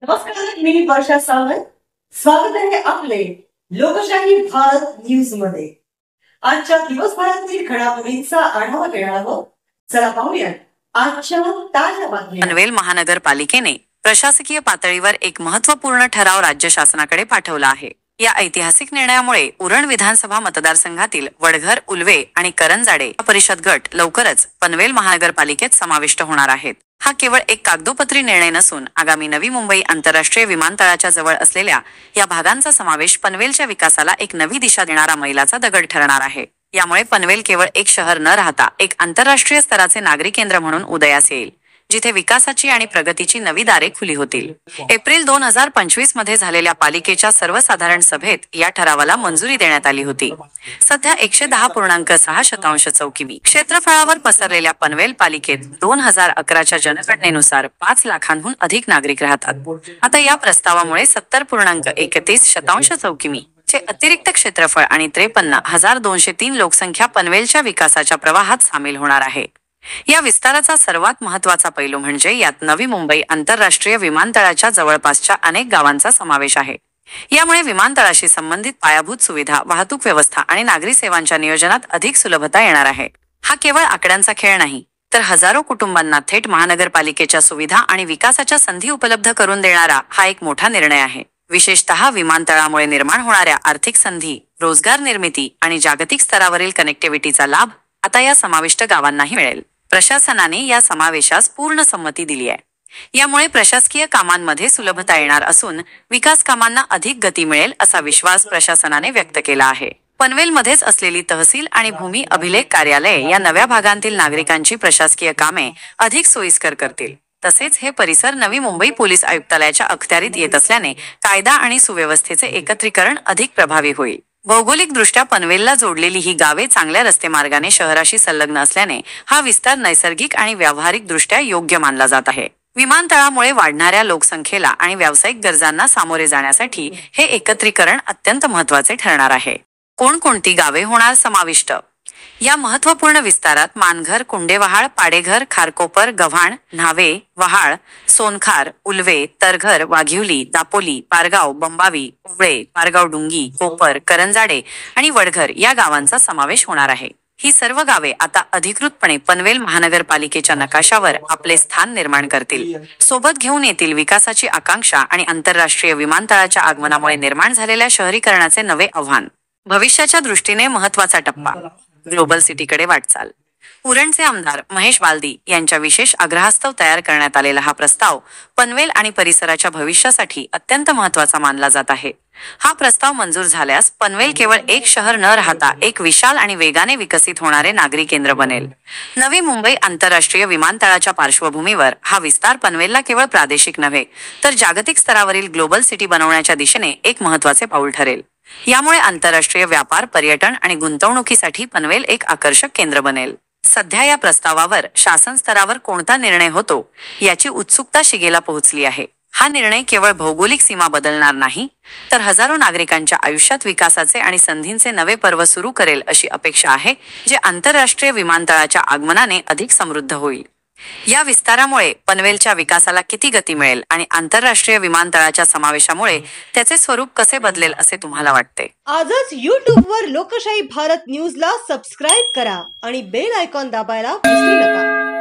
नमस्कार, मी वर्षा सावंत. स्वागत आहे आपले लोकशाही भारत न्यूज मध्ये. आजच्या दिवसभरातील घडामोडींचा आढावा घेणार आहोत. चला पाहूया आजच्या ताज्या बातम्या. पनवेल महानगरपालिकेने प्रशासकीय पातळीवर एक महत्त्वपूर्ण ठराव राज्य शासनाकडे पाठवला आहे. या ऐतिहासिक निर्णयामुळे उरण विधानसभा मतदारसंघातील वडघर, उल्वे आणि करंजाडे परिषद गट लवकरच पनवेल महानगरपालिकेत समाविष्ट होणार आहेत. हा केवळ एक कागदोपत्री निर्णय नसून आगामी नवी मुंबई आंतरराष्ट्रीय विमानतळाच्या जवळ असलेल्या या भागांचा समावेश पनवेलच्या विकासाला एक नवी दिशा देणारा मैलाचा दगड ठरणार आहे. यामुळे पनवेल केवळ एक शहर न राहता एक आंतरराष्ट्रीय स्तराचे नागरी केंद्र म्हणून उदयास येईल, जिथे विकासाची आणि प्रगतीची नवी दारे खुली होतील. एप्रिल 2025 मध्ये झालेल्या पालिकेच्या सर्वसाधारण सभेत या ठरावाला मंजुरी देण्यात आली होती. सध्या 110.6 चौकी क्षेत्रफळावर पसरलेल्या पनवेल पालिकेत 2011च्या जनगणनेनुसार 5 लाखांहून अधिक नागरिक राहतात. आता या प्रस्तावामुळे 70.31 चौकी चे अतिरिक्त क्षेत्रफळ आणि 53,203 लोकसंख्या पनवेलच्या विकासाच्या प्रवाहात सामील होणार आहे. या विस्ताराचा सर्वात महत्त्वाचा पैलू म्हणजे यात नवी मुंबई आंतरराष्ट्रीय विमानतळाच्या जवळपासच्या अनेक गावांचा समावेश आहे. यामुळे विमानतळाशी संबंधित पायाभूत सुविधा, वाहतूक व्यवस्था आणि नागरी सेवांच्या नियोजनात अधिक सुलभता येणार आहे. हा केवळ आकड्यांचा खेळ नाही, तर हजारो कुटुंबांना थेट महानगरपालिकेच्या सुविधा आणि विकासाच्या संधी उपलब्ध करून देणारा हा एक मोठा निर्णय आहे. विशेषतः विमानतळामुळे निर्माण होणाऱ्या आर्थिक संधी, रोजगार निर्मिती आणि जागतिक स्तरावरील कनेक्टिव्हिटीचा लाभ आता या समाविष्ट गावांनाही मिळेल. प्रशासनाने या समावेशास पूर्ण संमती दिली आहे. यामुळे प्रशासकीय कामांमध्ये सुलभता येणार असून विकास कामांना अधिक गती मिळेल असा विश्वास प्रशासनाने व्यक्त केला आहे. पनवेलमध्येच असलेली तहसील आणि भूमी अभिलेख कार्यालय या नव्या भागांतील नागरिकांची प्रशासकीय कामे अधिक सोयीस्कर करतील. तसेच हे परिसर नवी मुंबई पोलीस आयुक्तालयाच्या अखत्यारीत येत असल्याने कायदा आणि सुव्यवस्थेचे एकत्रीकरण अधिक प्रभावी होईल. भौगोलिकदृष्ट्या पनवेलला जोडलेली ही गावे चांगल्या रस्ते मार्गाने शहराशी संलग्न असल्याने हा विस्तार नैसर्गिक आणि व्यावहारिकदृष्ट्या योग्य मानला जात आहे. विमानतळामुळे वाढणाऱ्या लोकसंख्येला आणि व्यावसायिक गरजांना सामोरे जाण्यासाठी हे एकत्रीकरण अत्यंत महत्त्वाचे ठरणार आहे. कोणकोणती गावे होणार समाविष्ट? या महत्त्वपूर्ण विस्तारात मानघर, कुंडेवहाळ, पाडेघर, खारकोपर, गव्हाण, न्हावे, वहाळ, सोनखार, उल्वे, तरघर, वाघिवली, दापोली, पारगाव, बंबावी, उवळे, पारगाव डुंगी, कोपर, करंजाडे आणि वडघर या गावांचा समावेश होणार आहे. ही सर्व गावे आता अधिकृतपणे पनवेल महानगरपालिकेच्या नकाशावर आपले स्थान निर्माण करतील. सोबत घेऊन येतील विकासाची आकांक्षा आणि आंतरराष्ट्रीय विमानतळाच्या आगमनामुळे निर्माण झालेल्या शहरीकरणाचे नवे आव्हान. भविष्याच्या दृष्टीने महत्त्वाचा टप्पा, ग्लोबल सिटीकडे वाटचाल. उरणचे आमदार महेश बालदी यांच्या विशेष आग्रहास्तव तयार करण्यात आलेला हा प्रस्ताव पनवेल आणि परिसराच्या भविष्यासाठी अत्यंत महत्त्वाचा मानला जात आहे. हा प्रस्ताव मंजूर झाल्यास पनवेल केवळ एक शहर न राहता एक विशाल आणि वेगाने विकसित होणारे नागरी केंद्र बनेल. नवी मुंबई आंतरराष्ट्रीय विमानतळाच्या पार्श्वभूमीवर हा विस्तार पनवेलला केवळ प्रादेशिक नव्हे, तर जागतिक स्तरावरील ग्लोबल सिटी बनवण्याच्या दिशेने एक महत्त्वाचे पाऊल ठरेल. यामुळे आंतरराष्ट्रीय व्यापार, पर्यटन आणि गुंतवणुकीसाठी पनवेल एक आकर्षक केंद्र बनेल. सध्या या प्रस्तावावर शासन स्तरावर कोणता निर्णय होतो याची उत्सुकता शिगेला पोहोचली आहे. हा निर्णय केवळ भौगोलिक सीमा बदलणार नाही, तर हजारो नागरिकांच्या आयुष्यात विकासाचे आणि संधींचे नवे पर्व सुरू करेल अशी अपेक्षा आहे, जे आंतरराष्ट्रीय विमानतळाच्या आगमनाने अधिक समृद्ध होईल. या विस्तारामुळे पनवेलच्या विकासाला किती गती मिळेल आणि आंतरराष्ट्रीय विमानतळाच्या समावेशामुळे त्याचे स्वरूप कसे बदलेल असे तुम्हाला वाटते? आजच YouTube वर लोकशाही भारत न्यूजला सबस्क्राईब करा आणि बेल आयकॉन दाबायला विसरू नका.